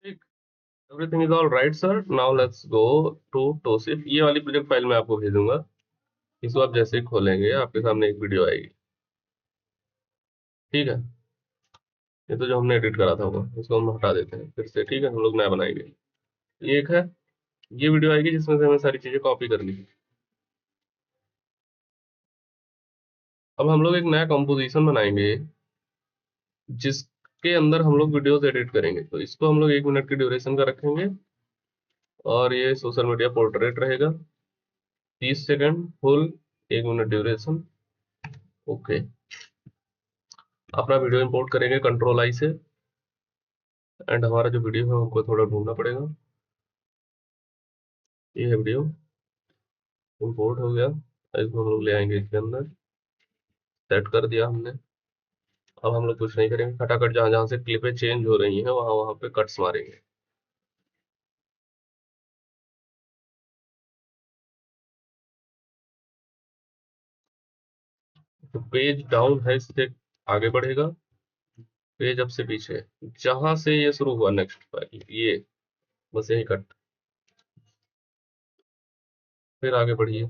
ठीक, everything is all right sir, now let's go to Tauseef. ये वाली प्रोजेक्ट फाइल मैं आपको भेजूंगा, इसको आप जैसे ही खोलेंगे आपके सामने एक वीडियो आएगी। ठीक है, ये तो जो हमने एडिट करा था वो, इसको हम हटा देते हैं फिर से। ठीक है, हम लोग नया बनाएंगे। ये एक है, ये वीडियो आएगी जिसमें से हमें सारी चीजें कॉपी करनी है। अब हम लोग एक नया कंपोजिशन बनाएंगे जिसके अंदर हम लोग वीडियोस एडिट करेंगे। तो इसको हम लोग 1 मिनट की ड्यूरेशन का रखेंगे, और ये सोशल मीडिया पोर्ट्रेट रहेगा, 30 second full, 1 minute duration. Okay, अपना वीडियो इंपोर्ट करेंगे कंट्रोल आई से, एंड हमारा जो वीडियो है हमको थोड़ा ढूंढना पड़ेगा। ये है वीडियो, इंपोर्ट हो गया, इसको हम लोग ले आएंगे इसके अंदर, सेट कर दिया हमने। अब हम लोग कुछ नहीं करेंगे, फटाफट जहां जहां से क्लिपें चेंज हो रही हैं वहां वहां पे कट्स मारेंगे। तो पेज डाउन है, इससे आगे बढ़ेगा, पेज अप से पीछे, जहां से ये शुरू हुआ नेक्स्ट फाइल, ये बस यही कट, फिर आगे बढ़िए।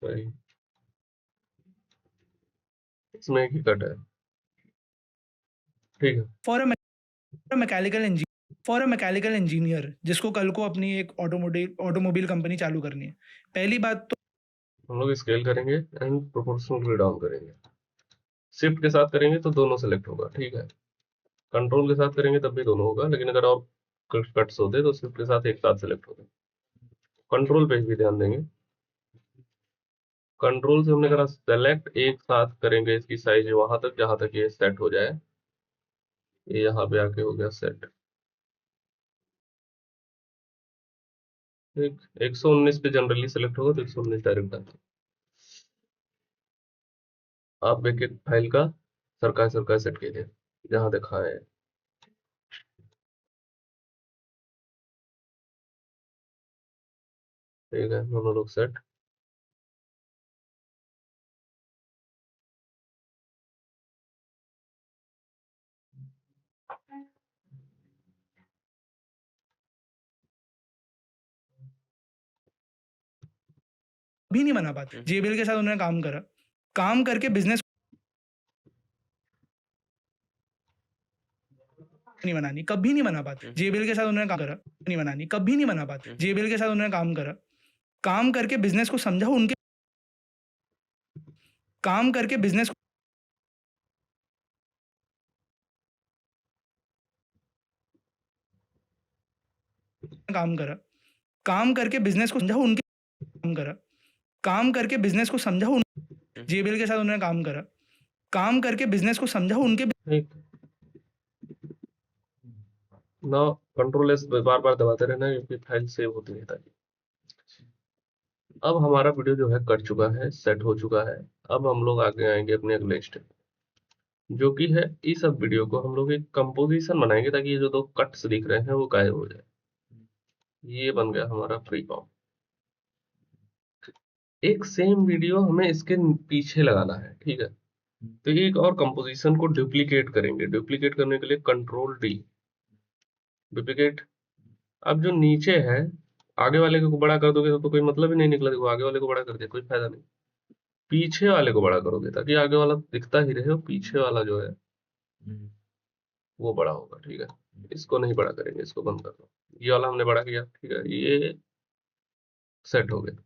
सही, इसमें एक ही कट है। ठीक है, फॉर अ मैकेनिकल इंजीनियर जिसको कल को अपनी एक ऑटोमोबाइल कंपनी चालू करनी है, पहली बात तो हम लोग स्केल करेंगे एंड प्रोपोर्शनल डाउन करेंगे। शिफ्ट के साथ करेंगे तो दोनों सेलेक्ट होगा। ठीक है, कंट्रोल के साथ करेंगे तब भी दोनों होगा, लेकिन अगर और कट्स होते तो शिफ्ट के साथ एक साथ सेलेक्ट होते। कंट्रोल पे भी ध्यान देंगे, कंट्रोल से हमने करा सेलेक्ट, एक साथ करेंगे इसकी साइज वहां तक जहां तक ये सेट हो जाए। ये यहाँ पे आके हो गया सेट। ठीक, 119 पे जनरली सेलेक्ट होगा तो 119 डायरेक्ट आता है। आप एक एक फाइल का सरका सेट कीजिए जहां दिखाए है। ठीक है, दोनों लोग सेट। भी नहीं बना पाते। जेबीएल के साथ उन्होंने काम करा, काम करके बिजनेस नहीं बनानी, कभी नहीं बना पाते। जेबीएल के साथ उन्होंने काम करा, नहीं बनानी, कभी नहीं बना पाते। जेबीएल के साथ उन्होंने काम करा, काम करके बिजनेस को समझा, उनके काम करके बिजनेस काम करा, काम करके बिजनेस को समझा, उनके काम करा, काम करके बिजनेस को समझा। जेबीएल के साथ उन्होंने काम करा, काम करके बिजनेस को समझा, उनके ठीक, ना कंट्रोल एस बार बार दबाते रहना क्योंकि फाइल सेव होती है ताकि। अब हमारा वीडियो जो है कट चुका है, सेट हो चुका है। अब हम लोग आगे आएंगे अपने अगले स्टेप, जो कि है इस सब वीडियो को हम लोग एक कंपोजिशन बनाएंगे ताकि ये जो दो कट्स दिख रहे हैं वो गायब हो जाए। ये बन गया हमारा फ्री फॉर्म। एक सेम वीडियो हमें इसके पीछे लगाना है। ठीक है, तो एक और कंपोजिशन को डुप्लीकेट करेंगे। डुप्लीकेट करने के लिए कंट्रोल डी, डुप्लीकेट। अब जो नीचे है, आगे वाले को बड़ा कर दोगे तो कोई मतलब ही नहीं निकला। देखो, आगे वाले को बड़ा कर दिया, कोई फायदा नहीं। पीछे वाले को बड़ा करोगे ताकि आगे वाला दिखता ही रहे और पीछे वाला जो है वो बड़ा होगा। ठीक है, इसको नहीं बड़ा करेंगे, इसको बंद कर दो। ये वाला हमने बड़ा किया। ठीक है, ये सेट हो गया।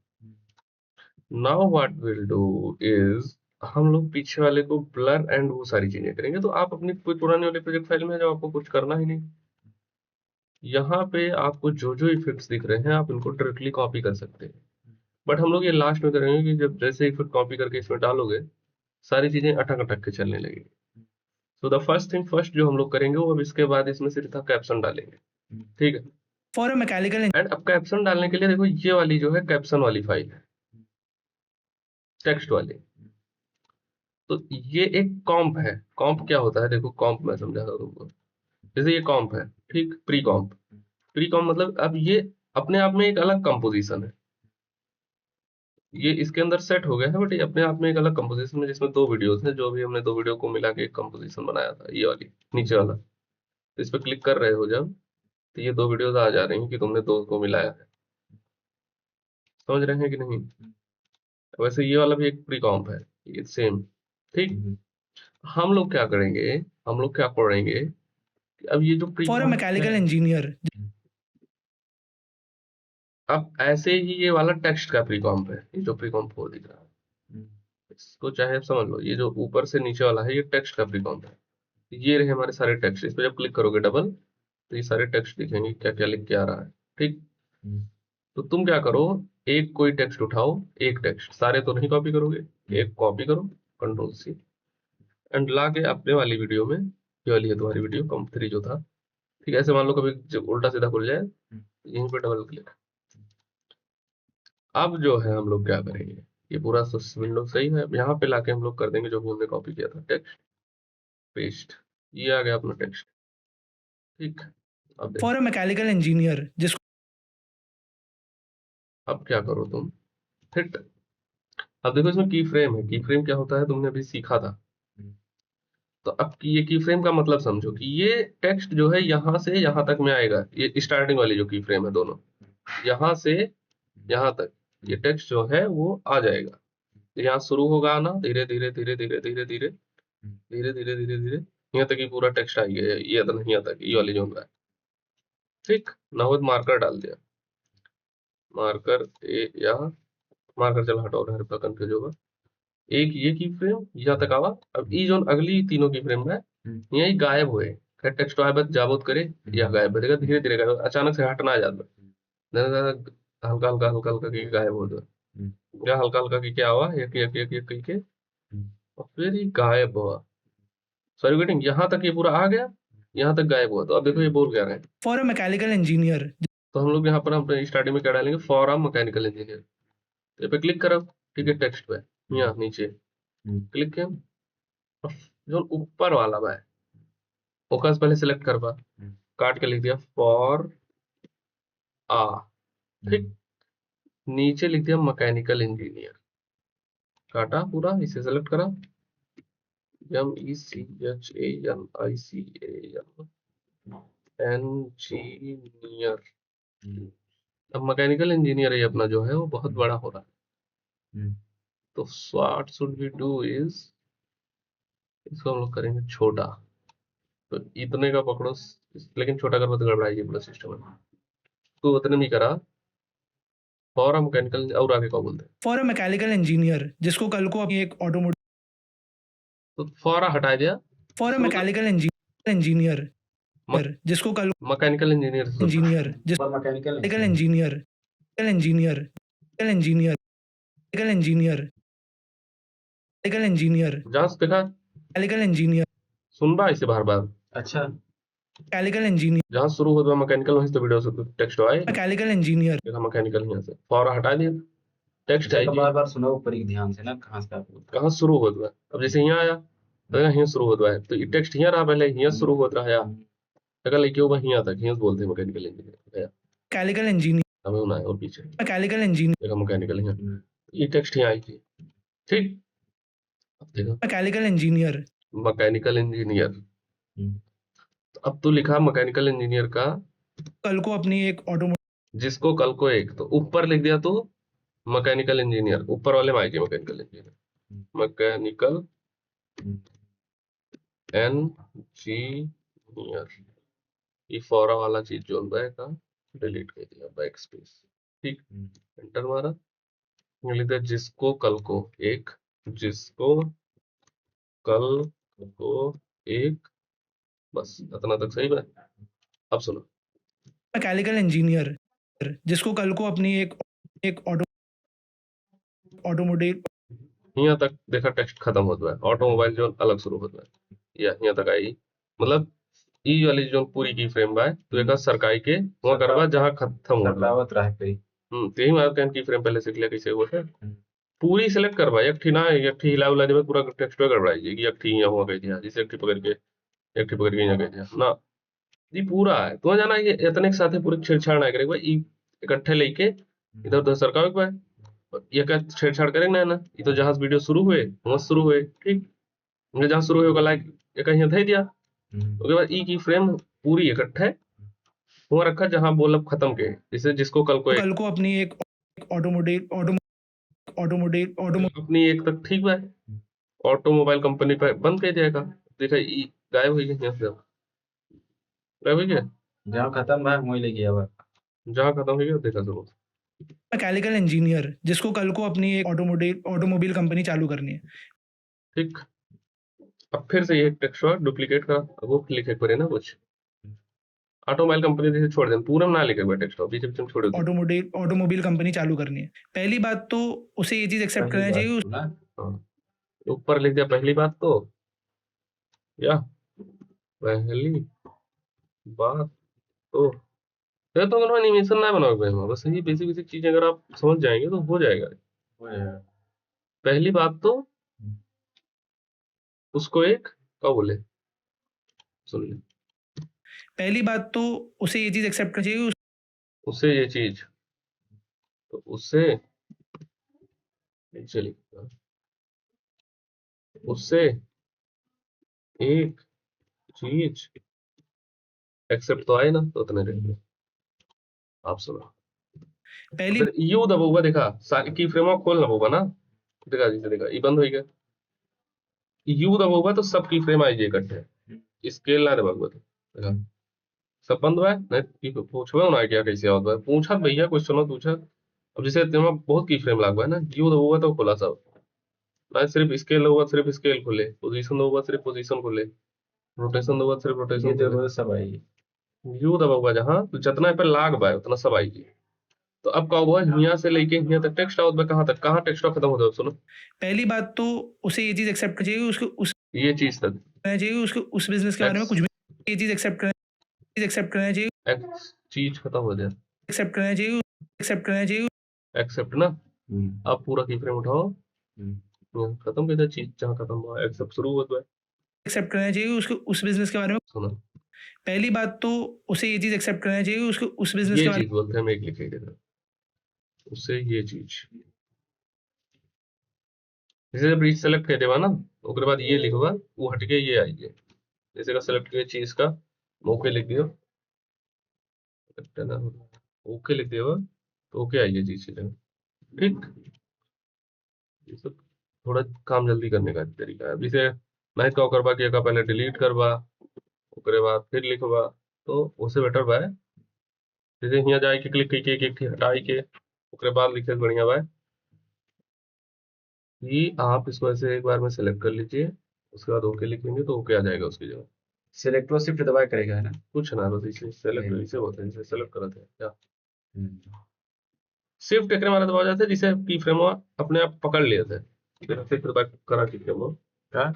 Now what will do is, हम लोग पीछे वाले को ब्लर एंड वो सारी चीजें करेंगे। तो आप अपनी कोई पुरानी वाली प्रोजेक्ट फाइल में जब आपको कुछ करना ही नहीं, यहाँ पे आपको जो जो इफेक्ट्स दिख रहे हैं आप इनको डायरेक्टली कॉपी कर सकते हैं। बट हम लोग ये लास्ट में करेंगे कि जब जैसे इफेक्ट कॉपी करके इसमें डालोगे सारी चीजें अटक अटक के चलने लगेगी। So the first thing first जो हम लोग करेंगे वो, अब इसके बाद इसमें सिर्फ कैप्शन डालेंगे। ठीक है, फॉर अ मैकेनिकल एंड अब कैप्शन डालने के लिए देखो ये वाली जो है कैप्शन वाली फाइल है, टेक्स्ट वाली। तो ये एक कॉम्प है। कॉम्प क्या होता है, देखो कॉम्प मैं समझा रहा हूँ तुमको। जैसे ये कॉम्प है, ठीक, प्री कॉम्प। प्री कॉम्प मतलब अब ये अपने आप में एक अलग कंपोजिशन है, ये इसके अंदर सेट हो गया है, बट ये अपने आप में एक अलग कंपोजिशन है, जिसमें 2 वीडियोस हैं, जो भी हमने 2 वीडियो को मिला के एक कंपोजिशन बनाया था, ये वाली नीचे वाला। तो इस पर क्लिक कर रहे हो जब, तो ये 2 वीडियोस आ जा रही हैं कि तुमने 2 को मिलाया है। समझ रहे हैं कि नहीं? वैसे ये वाला भी एक प्री कॉम्प है, ये सेम। ठीक, हम लोग क्या करेंगे, हम लोग क्या पढ़ेंगे कि अब ये जो pre for a comp mechanical है, इंजीनियर अब ऐसे ही ये वाला टेक्स्ट का प्री कॉम्प है, ये जो प्री कॉम्प 4 दिख रहा है, इसको चाहे आप समझ लो, ये जो ऊपर से नीचे वाला है ये टेक्स्ट का प्री कॉम्प है। ये रहे हमारे सारे टेक्स्ट, इस पर जब क्लिक करोगे डबल, तो ये सारे टेक्स्ट दिखेंगे क्या क्या लिख के आ रहा है। ठीक, तो तुम क्या करो, एक कोई टेक्स्ट उठाओ, एक टेक्स्ट, सारे तो नहीं कॉपी करोगे, एक कॉपी करो, कंट्रोल सी, एंड ला के अपने वाली वीडियो में, ये वाली है तुम्हारी वीडियो कॉम्प 3 जो था। ठीक है, ऐसे मान लो कभी जब उल्टा सीधा खुल जाए, यहीं पे डबल क्लिक। अब जो है हम लोग क्या करेंगे, ये पूरा विंडो सही है, यहाँ पे लाके हम लोग कर देंगे जो भी हमने कॉपी किया था, टेक्स्ट पेस्ट, ये आ गया अपना टेक्स्ट। ठीक, अब देखो, फॉर अ मैकेनिकल इंजीनियर जिसको अब क्या करो तुम, हिट। अब देखो इसमें की फ्रेम है, की फ्रेम क्या होता है तुमने अभी सीखा था। तो अब ये की फ्रेम का मतलब समझो कि ये टेक्स्ट जो है यहाँ से यहाँ तक में आएगा, ये स्टार्टिंग वाली जो की फ्रेम है दोनों, यहाँ से यहाँ तक ये टेक्स्ट जो है वो आ जाएगा। तो यहाँ शुरू होगा आना, धीरे धीरे धीरे धीरे धीरे धीरे धीरे धीरे धीरे धीरे यहाँ तक ही पूरा टेक्स्ट आ गया, ये तो नहीं आता, ये वाली जोन है। ठीक, ना हो मार्कर डाल दिया, मार्कर या मार्कर, चल हटाओ, हर कंफ्यूज होगा। एक ये की फ्रेम यहाँ तक आवा, अब ये जोन अगली तीनों की फ्रेम है, यही गायब हुए, खैर टेक्स्ट आए बस जाबोत करे, या गायब हो जाएगा, धीरे धीरे गायब, अचानक से हटना आ जाता है, हल्का हल्का हल्का हल्का की गायब हो जाए, या हल्का हल्का की क्या हुआ, एक एक एक एक के, और फिर ये गायब हुआ। सॉरी गेटिंग, यहाँ तक ये पूरा आ गया, यहाँ तक गायब हुआ। तो अब देखो ये बोल क्या रहे हैं, फॉर अ मैकेनिकल इंजीनियर तो हम लोग यहाँ पर अपने स्टार्टिंग में क्या डालेंगे, फॉर अ मैकेनिकल इंजीनियर। तो ये पे क्लिक करो, ठीक है, टेक्स्ट पे यहाँ नीचे क्लिक किया, और जो ऊपर वाला बा है फोकस पहले सिलेक्ट करवा, काट के लिख दिया फॉर आ, ठीक, नीचे लिख दिया मैकेनिकल इंजीनियर, काटा पूरा, इसे सेलेक्ट करा, इंजीनियर। अब मैकेनिकल इंजीनियर ये अपना जो है वो बहुत बड़ा हो रहा है, तो what should we do is, इसको हम लोग करेंगे छोटा, तो इतने का पकड़ो, लेकिन छोटा कर मत, गड़बड़ाइए पूरा सिस्टम है। तो उतने में ही करा, फॉर मैकेनिकल, और आगे क्या बोलते हैं, फॉर अ मैकेनिकल इंजीनियर जिसको कल को अपनी एक ऑटोमोटिव तो फॉर हटा दिया, फॉर अ शुरू मैकेनिकल इंजीनियर जिसको कल मैकेनिकल इंजीनियर से इंजीनियर जिसको mechanical mechanical engineer engineer engineer engineer engineer जहाँ से देखा, मैकेनिकल इंजीनियर सुन बा इसे बार बार, अच्छा, मैकेनिकल इंजीनियर जहाँ शुरू होता है मैकेनिकल वहीं से वीडियो से टेक्स्ट आए, मैकेनिकल इंजीनियर देखा मैकेनिकल यहाँ से फॉर हटा दिया, टेक्स्ट आई बार बार सुना ऊपर ही ध्यान से ना, कहाँ से आप कहाँ शुरू होता है। अब जैसे यहाँ आया तो यहाँ शुरू होता है, तो ये टेक्स्ट यहाँ रहा, पहले यहाँ शुरू होता है, अगर लेके वो यहाँ तक यहाँ बोलते हैं मैकेनिकल इंजीनियर, मैकेनिकल इंजीनियर हमें होना है, और पीछे मैकेनिकल इंजीनियर देखा मैकेनिकल यहाँ, ये टेक्स्ट यहाँ आई थी। ठीक, अब देखो मैकेनिकल इंजीनियर मैकेनिकल इंजीनियर, तो अब तो लिखा मैकेनिकल इंजीनियर का, कल को अपनी एक ऑटोमोटिव जिसको कल को एक, तो ऊपर लिख दिया तो मैकेनिकल इंजीनियर, ऊपर वाले में आएगी मैकेनिकल इंजीनियर, मैकेनिकल इंजीनियर, ये फॉरा वाला चीज जो है का डिलीट कर दिया, बैक स्पेस, ठीक, एंटर मारा, लिख दिया जिसको कल को एक, जिसको कल को एक, बस इतना तक सही है। अब सुनो, मैकेनिकल इंजीनियर जिसको कल को अपनी एक ऑटोमोटिव यहाँ तक देखा टेक्स्ट खत्म होता है, ऑटोमोबाइल जो अलग शुरू होता है, या यहाँ तक आई, मतलब ई वाली जो पूरी की फ्रेम बा तो एक सरकाई के वहाँ करवा जहाँ खत्म हो सरकावत रहा है तो यही मार की फ्रेम पहले सीख लिया कैसे हुआ है, पूरी सिलेक्ट करवा, एक ठी ना, एक ठी हिला उला देवे, पूरा टेक्स्ट पे गड़बड़ाई जाएगी, एक ठी यहाँ हुआ कह दिया, जिसे एक ठी पकड़ के यहाँ कह दिया ना, ये पूरा है, तो जाना ये इतने के साथ पूरे छेड़छाड़ ना करे भाई, इकट्ठे लेके इधर उधर सरकावे के बा ये का छेड़छाड़ करेंगे ना ये तो जहां से वीडियो शुरू हुए वहां से शुरू हुए ठीक हमने जहां शुरू हुए लाइक ये कहीं धै दिया उसके बाद ई की फ्रेम पूरी इकट्ठे वहां रखा जहां बोलब खत्म के जैसे जिसको कल को अपनी एक ऑटोमोबाइल अपनी एक तक ठीक बा ऑटोमोबाइल कंपनी पे बंद कर दिया देखा ई गायब हो गया यहाँ से गायब हो गया जहाँ खत्म बा वही ले गया बा जहाँ खत्म हो गया देखा जरूर मैकेनिकल इंजीनियर जिसको कल को अपनी एक ऑटोमोबाइल कंपनी चालू करनी है ठीक अब फिर से ये टेक्स्ट डुप्लीकेट करा अब वो लिखे पड़े ना कुछ ऑटोमोबाइल कंपनी जैसे छोड़ दें पूरा ना लिखे हुए टेक्स्ट बीच बीच में छोड़ दे ऑटोमोबाइल कंपनी चालू करनी है पहली बात तो उसे ये चीज एक्सेप्ट करना चाहिए ऊपर लिख दिया पहली बात तो या पहली बात तो ये तो मतलब एनिमेशन ना बनाओगे बस यही बेसिक चीजें अगर आप समझ जाएंगे तो हो जाएगा पहली बात तो उसको एक क्या बोले सुन ले पहली बात तो उसे ये चीज एक्सेप्ट करनी चाहिए उसे ये चीज तो उससे चलिए उससे एक चीज एक्सेप्ट तो आए ना तो उतने रहेंगे आप सुनो पहली यू दबोगा देखा सारी की फ्रेम खोलना होगा ना देखा जैसे देखा ये बंद होगा यू दबोगा तो सब की फ्रेम आई इकट्ठे स्केल ना दबोगा तो देखा सब बंद हुआ है नहीं पूछो ना क्या कैसे होता है पूछा भैया क्वेश्चन पूछा अब जैसे तुम्हें बहुत की फ्रेम लागू है ना यू दबोगा तो खोला सब ना सिर्फ स्केल होगा सिर्फ स्केल खुले पोजीशन होगा सिर्फ पोजीशन खुले रोटेशन होगा सिर्फ रोटेशन सब आई यू दबोगा जहाँ तो जितना पे लाग बा उतना सब आएगी तो अब क्या हुआ यहाँ से लेके यहाँ तक टेक्स्ट आउट में कहाँ टेक्स्ट खत्म होता है सुनो पहली बात तो उसे ये चीज एक्सेप्ट करनी चाहिए उसको उस ये चीज तक चाहिए उसको उस बिजनेस के बारे में कुछ भी ये चीज एक्सेप्ट करना चाहिए चीज खत्म हो जाए एक्सेप्ट करना चाहिए एक्सेप्ट ना अब पूरा की फ्रेम उठाओ खत्म कर चीज जहाँ खत्म हुआ एक्सेप्ट शुरू होता है एक्सेप्ट करना चाहिए उसको उस बिजनेस के बारे में सुनो पहली बात तो उसे ये चीज एक्सेप्ट करना चाहिए उसको उस बिजनेस के बारे में बोलते हैं हम एक लिखे उससे ये चीज जैसे जब सेलेक्ट कर देवा ना उसके बाद ये लिखवा वो हट के ये आएगी जैसे का सेलेक्ट किया चीज का ओके लिख दियो ओके लिख दियो तो ओके आएगी चीज ठीक ये सब थोड़ा काम जल्दी करने का तरीका है जैसे नहीं तो करवा के पहले डिलीट करवा उसके बाद फिर लिखवा तो उससे बेटर बा जैसे यहाँ जाए के क्लिक करके एक हटाई के उसके बाद लिखे बढ़िया बा कि आप इसको ऐसे एक बार में सेलेक्ट कर लीजिए उसके बाद ओके लिखेंगे तो ओके आ जाएगा उसकी जगह सिलेक्ट वो शिफ्ट दबा करेगा है ना कुछ ना बस इसे सेलेक्ट इसे होता है सेलेक्ट करते हैं क्या शिफ्ट एक हमारा दबा जाता है जिसे की फ्रेम अपने आप पकड़ लिए थे फिर शिफ्ट दबा करा की फ्रेम क्या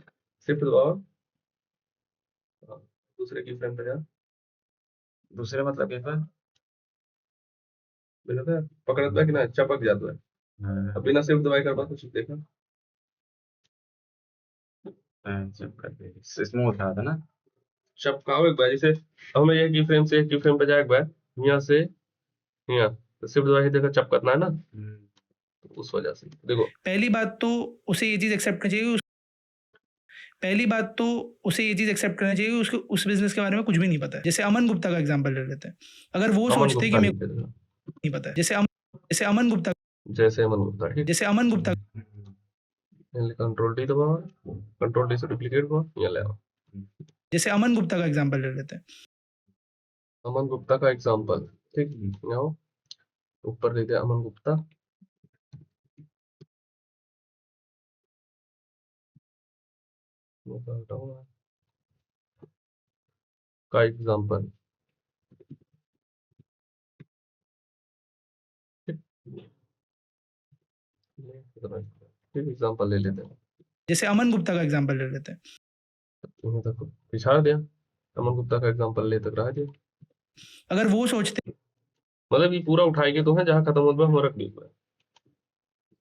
शिफ्ट दबाओ दूसरे की फ्रेम पे जा दूसरे मतलब क्या पकड़ता है कि ना चपक जाता है अब बिना शिफ्ट दबाई कर कुछ देखा स्मूथ था ना चपकाओ एक बार जैसे हमें एक की फ्रेम से एक की फ्रेम पे जाए एक बार यहाँ से यहाँ तो शिफ्ट दबाई देखा चपकना है ना तो उस वजह से देखो पहली बात तो उसे ये चीज एक्सेप्ट करनी चाहिए पहली बात तो उसे ये चीज एक्सेप्ट करना चाहिए उसको उस बिजनेस के बारे में कुछ भी नहीं पता है जैसे अमन गुप्ता का एग्जांपल ले लेते हैं अगर वो सोचते कि मेरे को नहीं पता है जैसे अमन गुप्ता कंट्रोल डी दबाओ कंट्रोल डी से डुप्लीकेट को ये ले आओ जैसे अमन गुप्ता का एग्जांपल ले लेते हैं अमन गुप्ता का एग्जांपल ठीक आओ ऊपर लिख दिया अमन गुप्ता का एग्जांपल एग्जांपल ले लेते हैं जैसे अमन गुप्ता का एग्जांपल ले लेते हैं पिछाड़ दिया अमन गुप्ता का एग्जांपल ले तक रहा दिया अगर वो सोचते मतलब ये पूरा उठाएंगे तो है जहाँ खत्म होता है हम रख दिया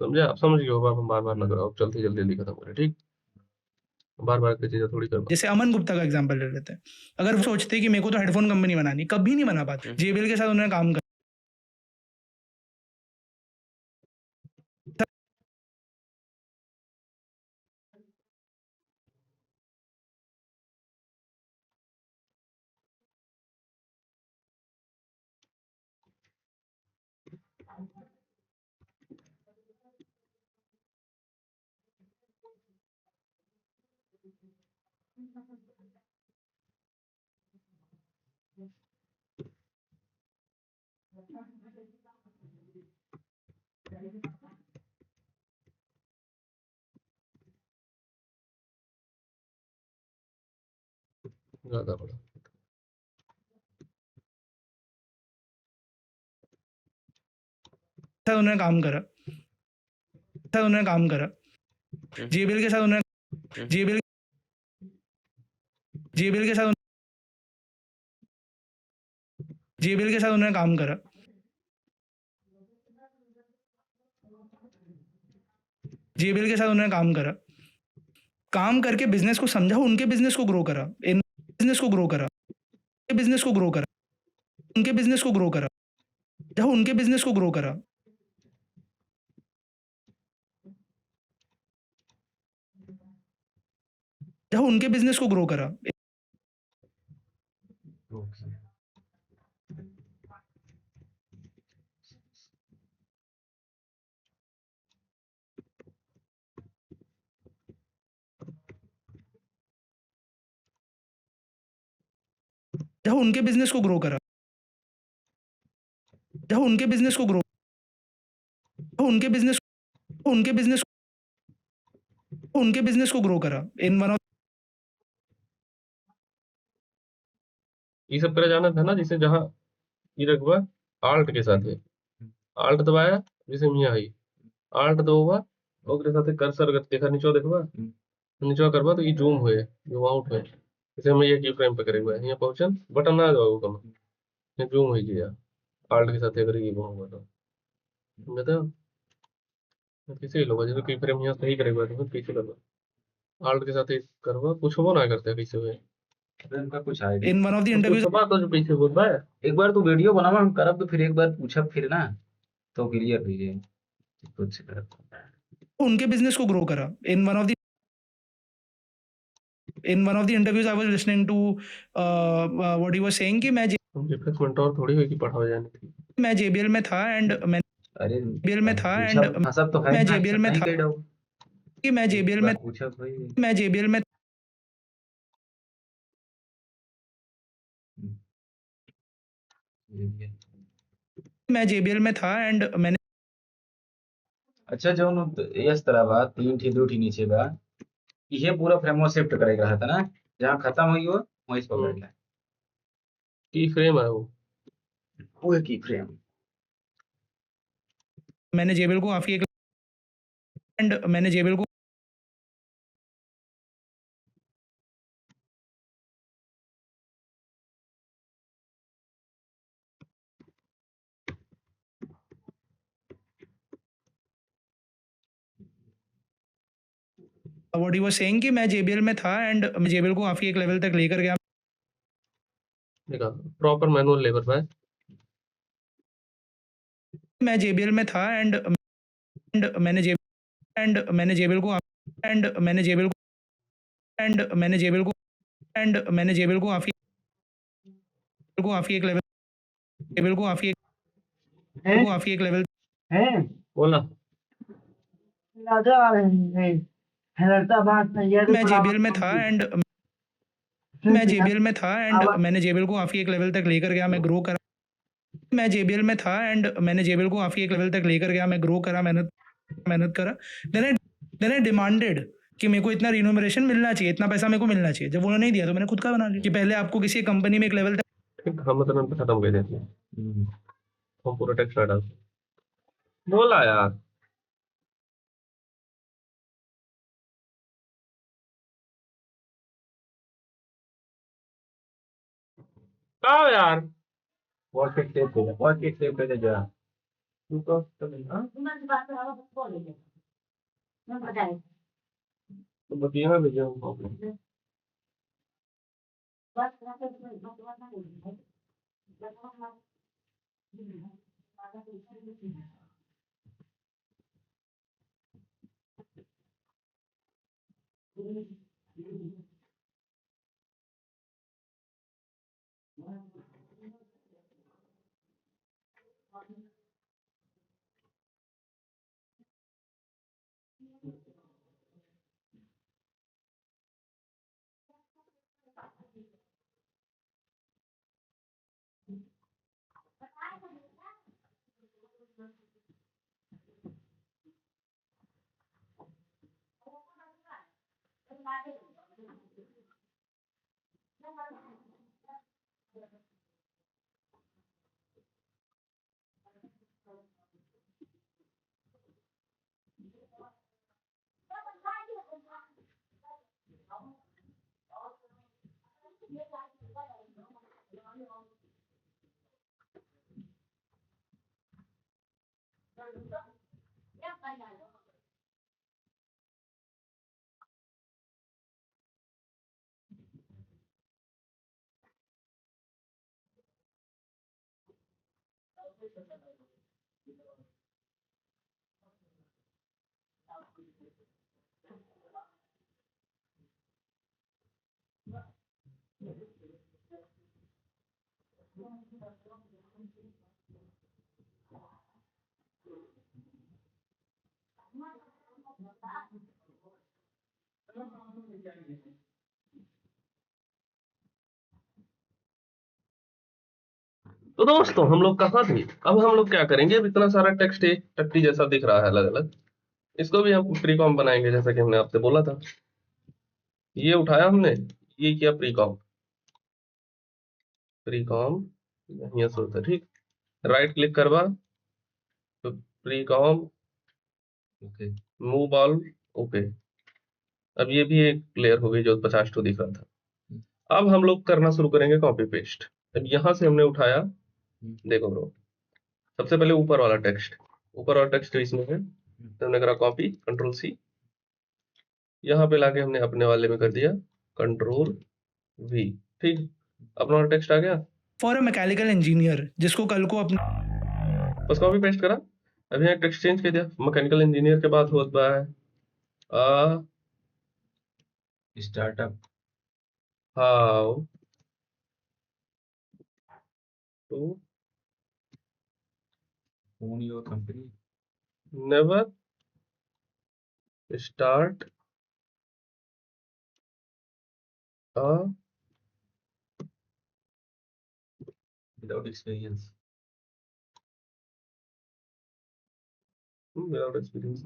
समझे आप समझ गए हो हम बार बार ना कराओ जल्दी जल्दी खत्म करें ठीक बार बार की चीजें थोड़ी करवा जैसे अमन गुप्ता का एग्जांपल ले लेते हैं अगर वो सोचते कि मेरे को तो हेडफोन कंपनी बनानी कभी नहीं बना पाते जेबीएल के साथ उन्होंने काम ज्यादा बड़ा। साथ उन्होंने काम करा, साथ उन्होंने काम करा, जेबीएल के साथ उन्होंने जेबीएल जेबीएल के साथ जेबीएल के साथ उन्होंने काम करा, जेबीएल के साथ उन्होंने काम करा, काम करके बिजनेस को समझा, उनके बिजनेस को ग्रो करा, इन बिजनेस को ग्रो करा, बिजनेस को ग्रो करा, उनके बिजनेस को ग्रो करा, जहाँ उनके बिजनेस को ग्रो करा, जहाँ उनके बिजनेस को ग्रो करा, ओके। जहाँ उनके बिजनेस को ग्रो करा, जहाँ उनके बिजनेस को ग्रो, उनके बिजनेस उनके बिजनेस उनके बिजनेस को ग्रो करा इन वन ऑफ ये सब करे जाना था ना, जिसे जहाँ ये रखवा आल्ट के साथ है, आल्ट दबाया जैसे मियाँ है, आल्ट दबावा ओकरे साथे कर्सर देखा नीचे देखवा, नीचे करवा तो ये जूम हुए, जूम आउट हुए, जैसे हम ये की फ्रेम पे करेंगे यहाँ पहुंचन बटन ना दबाओ कम, ये जूम हो गया आल्ट के साथ अगर ये होगा तो बताओ किसी लोग जैसे की फ्रेम यहाँ सही करेगा तो पीछे करवा आल्ट के साथ ही करवा पूछबो ना करते कैसे हुए उनका कुछ idea in one of the interviews पूछबा तो जो पीछे बोल रहा है एक बार तू वीडियो बनावा हम करब तो फिर एक बार पूछब फिर ना तो क्लियर हो जाए कुछ करब उनके बिजनेस को ग्रो करा in one of the interviews I was listening to what he was saying कि रिफ्रेशमेंट और थोड़ी होगी पढ़ावे जाने की मैं जेबीएल में था एंड मैं अरे जेबीएल में था एंड पूछब फंसब तो है मैं ना जेबीएल में नहीं था कह डाउ कि मैं जेबीएल में पूछब भाई मैं जेबीएल में मैं जेबीएल में था एंड मैंने अच्छा जो इस तरह बा 3 ठी 2 ठी नीचे बा ये पूरा फ्रेमवर्क शिफ्ट करेगा रहा था ना जहाँ खत्म हुई हो वहीं से पकड़ ले की फ्रेम है वो की फ्रेम मैंने जेबीएल को काफी एक एंड मैंने जेबीएल को व्हाट ही वाज सेइंग कि मैं जेबीएल में था एंड मैं जेबीएल को काफी एक लेवल तक लेकर गया देखा प्रॉपर मैनुअल लेबर पे मैं जेबीएल में था एंड मैंने जेबीएल को एंड मैंने जेबीएल को एंड मैंने जेबीएल को एंड मैंने जेबीएल को काफी एक लेवल जेबीएल को काफी एक लेवल बोला मैं जेबीएल में था एंड मैं जेबीएल में था एंड मैंने जेबीएल को काफी एक लेवल तक लेकर गया मैं ग्रो करा मैं जेबीएल में था एंड मैंने जेबीएल को काफी एक लेवल तक लेकर गया मैं ग्रो करा मेहनत करा देन आई डिमांडेड कि मेरे को इतना रिन्यूमरेशन मिलना चाहिए इतना पैसा मेरे को मिलना चाहिए जब उन्होंने नहीं दिया तो मैंने खुद का बना लिया कि पहले आपको किसी कंपनी में एक लेवल तक ठीक हम मतलब पे खत्म कर देते हैं हम पूरा टेक्स्ट ना डालते बोला यार कहा यार व्हाट के टेप पे जा तू तो नहीं हाँ तो बतिया भेजा हूँ तो दोस्तों हम लोग कहाँ थे? अब हम लोग क्या करेंगे, अब इतना सारा टेक्स्ट एक टट्टी जैसा दिख रहा है अलग अलग, इसको भी हम प्री कॉम बनाएंगे जैसा कि हमने आपसे बोला था। ये उठाया हमने, ये किया प्री कॉम, प्री कॉम यहाँ से होता है, ठीक। राइट क्लिक करवा तो pre com, okay move all, okay. अब ये भी एक लेयर हो गई जो 50 तो दिख रहा था। अब हम लोग करना शुरू करेंगे कॉपी पेस्ट। अब यहाँ से हमने उठाया, देखो ब्रो, सबसे पहले ऊपर वाला टेक्स्ट, ऊपर वाला टेक्स्ट इसमें है, तो हमने करा कॉपी, कंट्रोल सी, यहाँ पे लाके हमने अपने वाले में कर दिया कंट्रोल वी, ठीक। अपना वाला टेक्स्ट आ गया, फॉर अ मैकेनिकल इंजीनियर जिसको कल को अपना बस कॉपी पेस्ट करा। अब यहाँ टेक्स्ट चेंज कर दिया, मैकेनिकल इंजीनियर के बाद होता है startup how to own your company never start a without experience without experience.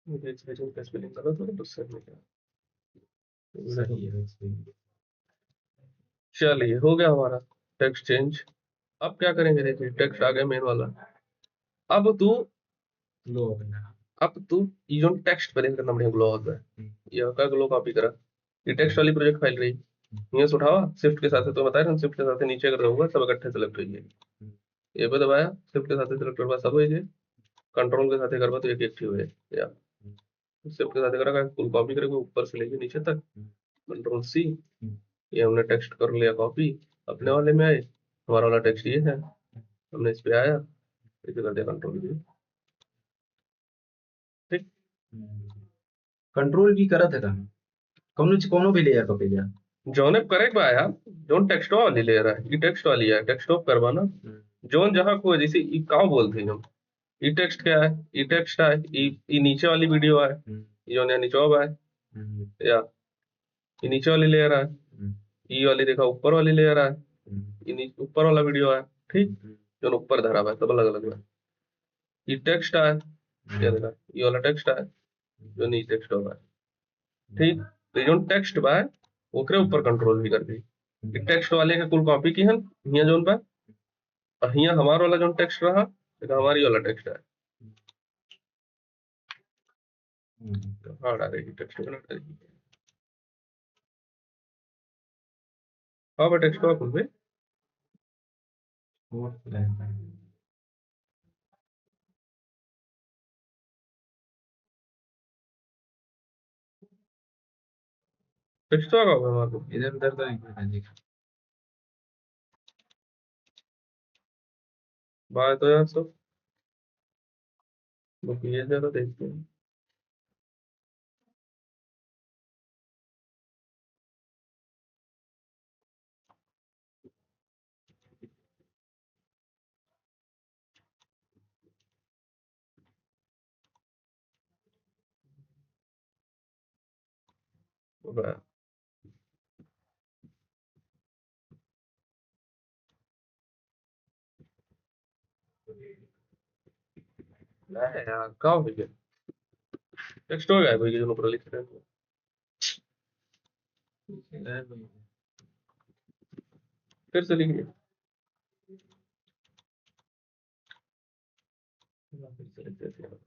मुझे एक्सपीरियंस का स्पेलिंग गलत हो तो उससे में क्या, सही है एक्सपीरियंस चलिए हो गया हमारा टेक्स्ट चेंज। अब क्या करेंगे, देखिए टेक्स्ट आ गया मेन वाला। अब तू लो अपना अब तू ये जो टेक्स्ट पहले करना बढ़िया ग्लो होता है, ये का ग्लो कॉपी करा, ये टेक्स्ट वाली प्रोजेक्ट फाइल रही, यहाँ से उठावा शिफ्ट के साथ, तो बताया ना शिफ्ट के साथ नीचे अगर होगा सब इकट्ठे सेलेक्ट होइए, ये पे दबाया शिफ्ट के साथ सेलेक्ट करवा सब हो जाए, कंट्रोल के साथ करवा तो एक एक्टिव है, या शिफ्ट के साथ करा फुल कॉपी करके ऊपर से लेके नीचे तक, कंट्रोल सी, ये हमने टेक्स्ट कर लिया कॉपी, अपने वाले में आए, हमारा वाला टेक्स्ट ये है, हमने इस पे आया, इसे कर दिया कंट्रोल वी, ठीक। कंट्रोल भी करत है काम कोनो भी लेयर पे जा जोन करेक्ट बा यार, जोन टेक्स्ट वाली ले रहा है, ये टेक्स्ट वाली है, टेक्स्ट ऑफ करवाना, जोन जहां को जैसे ई का बोलते हैं हम, ई टेक्स्ट क्या है, ई टेक्स्ट है, ई नीचे वाली वीडियो है, ये जोन या नीचे है, या ये नीचे वाली लेयर है, ई वाली देखा ऊपर वाली लेयर है, ये ऊपर वाला वीडियो है, ठीक। जो ऊपर धरा हुआ है सब अलग अलग है, ये टेक्स्ट है, ये देखा ये वाला टेक्स्ट है, जो नीचे टेक्स्ट होगा, ठीक। तो ये जो टेक्स्ट बा ओकरे ऊपर कंट्रोल भी कर दी, टेक्स्ट वाले के कुल कॉपी की हन हियां जोन बा, और हियां हमार वाला जो टेक्स्ट रहा देखा हमारी वाला टेक्स्ट है, हाँ डालेगी टेक्स्ट में डालेगी, हाँ बट टेक्स्ट आप उनपे टेक्स्ट तो आ रहा होगा हमारे को। इधर उधर तो नहीं करना जी। बाय तो यार सब ये जरा देखते हैं। बाय। नहीं यार क्या हो गया, टेक्स्ट हो गया भाई जो ऊपर लिख रहे हैं। फिर से लिखिए। फिर से लिख देते हैं।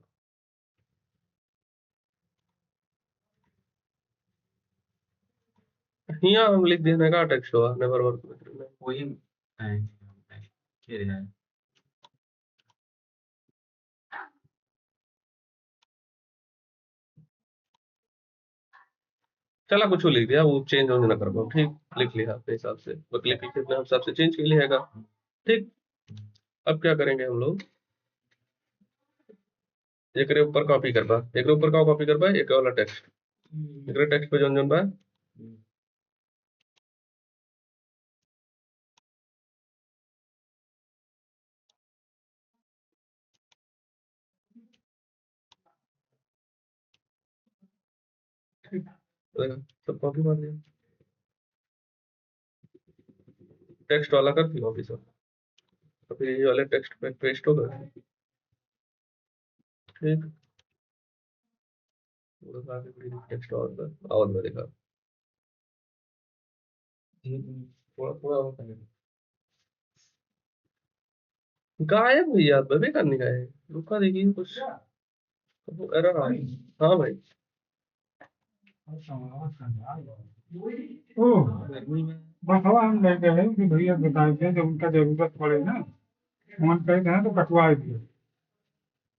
यहाँ हम लिख देने का टेक्स्ट हुआ नेवर वर्क में। वही नहीं, क्या है चला कुछ लिख दिया, वो चेंज होने ना कर पाऊँ, ठीक लिख लिया अपने हिसाब से, बस लिख के अपने हिसाब से चेंज कर लिएगा। ठीक, अब क्या करेंगे हम लोग, एक रे ऊपर कॉपी कर बा, एक रे ऊपर का कॉपी कर बा, एक वाला टेक्स्ट, एक रे टेक्स्ट पे जोन जोन बा ठीक, तो सब कॉपी मार दिया, टेक्स्ट वाला कर दिया कॉपी सब, तो फिर ये वाले टेक्स्ट पे पेस्ट होगा। ठीक, पूरा आगे टेक्स्ट और में देखा थोड़ा थोड़ा और करेंगे। गायब हुई यार, बबे करने का है, रुका देखिए कुछ एरर आ रही। हाँ भाई, गर्मी में बसवा हम ले गए कि भैया बता दें जब उनका जरूरत पड़े ना, फोन कर दें तो कटवा दिए।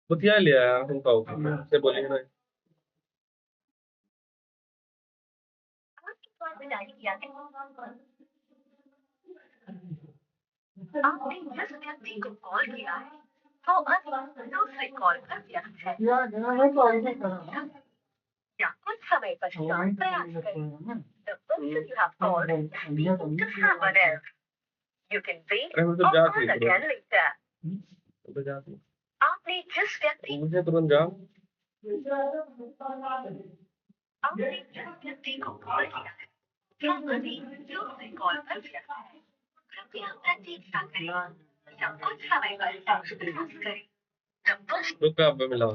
बतिया लिया यार उनका ऊपर से बोलिए ना। आपने जिस व्यक्ति को कॉल किया है वो अभी दूसरे कॉल पर व्यस्त है या गया है तो आईडी करा या कुछ समय पश्चात प्रयास करें। The person you have called is speaking to someone else. You can wait अरे or मुझे जा call again later. तो जा दी। आपने जिस व्यक्ति मुझे तुरंत जा। आपने जिस व्यक्ति को कॉल किया है वो अभी दूसरे कॉल पर व्यस्त है। कृपया प्रतीक्षा करें या कुछ समय पश्चात प्रयास करें। The person रुक पे आप पे मिला,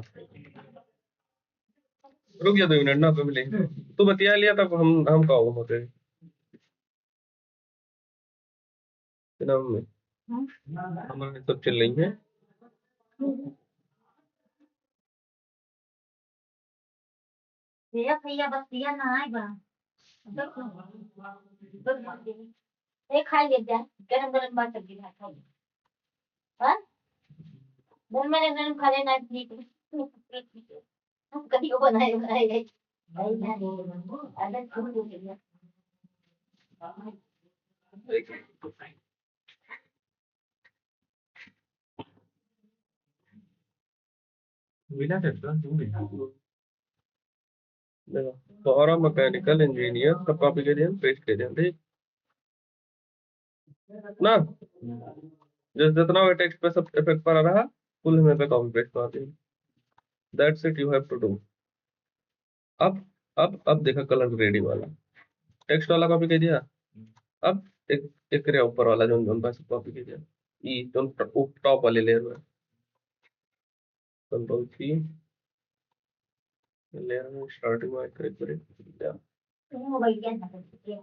रुक जा 2 मिनट ना, पे मिलेंगे तू बतिया लिया तब हम का होगा होते नाम में हमारे सब चल रही है। भैया भैया बस दिया ना आए बा एक खाई ले जा गरम गरम बात सब्जी भात खाई हां दिन में गरम खा लेना ठीक हम कभी को बनाए बनाए गए भाई ना आदत छूट गई है बिना टेस्ट का क्यों नहीं देखो, फॉर अ मैकेनिकल इंजीनियर सब कॉपी कर दिया, पेस्ट कर दिया, ठीक ना। जितना भी टेक्स्ट पे सब इफेक्ट पर आ रहा, फुल हमें पे कॉपी पेस्ट मार दिया। That's it, you have to do. अब देखा कलर ग्रेडिंग वाला, टेक्स्ट वाला कॉपी कर दिया। अब एक रे ऊपर वाला जो जोन पास कॉपी कर दिया, ई जो टॉप वाले लेयर में कंट्रोल सी, लेयर में स्टार्टिंग में करेक्ट करें वो भैया ना करते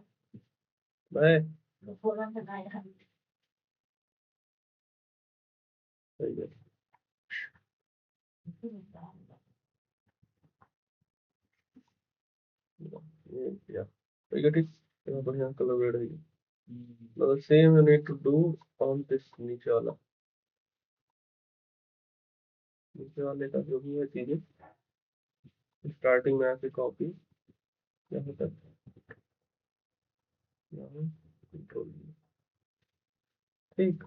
भाई। फोन से गाया सही है, ये किया ठीक है, ठीक है, बढ़िया कलर ग्रेड है। मतलब same you need to do on this नीचे वाले का जो भी है चीजें, स्टार्टिंग में ऐसे कॉपी क्या होता है, यहाँ कंट्रोल ठीक।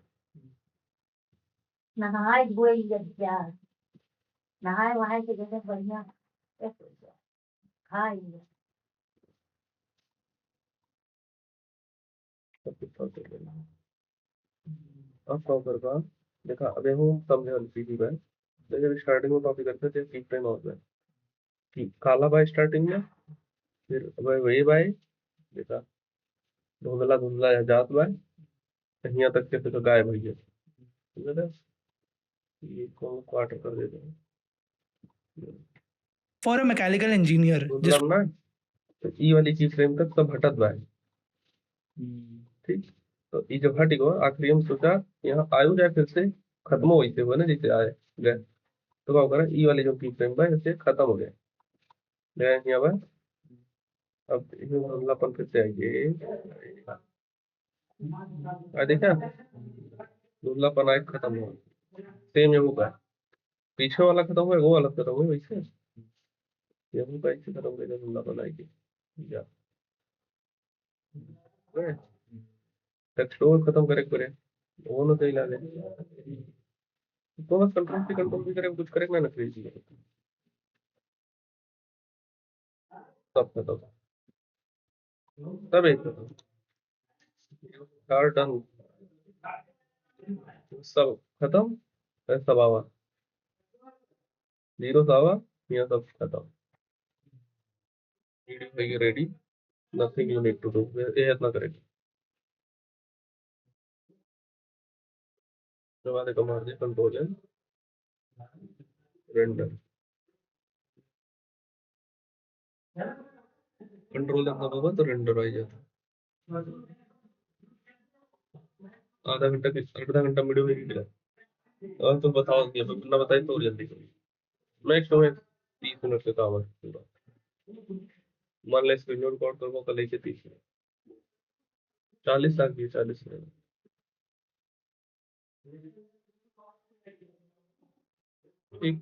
नहाए धोए क्या नहाए वहाए के जैसे बढ़िया खाए सब कुछ सॉल्व कर लेना। अब सॉल्व करगा देखा अबे हूँ समझे सीधी बात। तो जब स्टार्टिंग में कॉपी करते थे की फ्रेम होता है कि काला बाय स्टार्टिंग में, फिर वही बाय देखा धुंधला धुंधला या जात बाय यहाँ तक के फिर गायब हो गया। समझ रहे? ये को क्वार्टर कर देते हैं फॉर अ मैकेनिकल इंजीनियर मतलब ना, तो ई वाली की फ्रेम तक सब हटत बाय ठीक। तो ये जब हट गया आखिरी हम सोचा यहाँ आयु जाए फिर से खत्म हो वैसे हुआ ना जैसे आए गए, तो क्या करा ई वाले जो की फ्रेम बा ऐसे खत्म हो गया गए यहाँ बा। अब धुंधलापन फिर से आइए देखा धुंधलापन आए खत्म हुआ सेम ये होगा पीछे वाला खत्म हुआ वो वाला खत्म हुआ वैसे ये होगा ऐसे खत्म हो गया धुंधलापन आएगी या टेक्स्ट ओवर खत्म करे करे वो ना सही लागे तो बस कंट्रोल भी करे कुछ करे ना क्रेजी सब खत्म सब एक खत्म डन सब खत्म फिर सब आवा जीरो से आवा यहाँ सब खत्म video ready nothing you need to do ये इतना करेगा उसके बाद एक मार दिया control and render control end दबावा तो रेंडर आ जाता आधा घंटा वीडियो में निकला और तुम बताओ कि अभी ना बताए तो जल्दी करो नेक्स्ट में 30 मिनट का काम है पूरा मान ले स्क्रीन रिकॉर्ड करो कल लेके 30 मिनट 40 लाख की 40 मिनट ठीक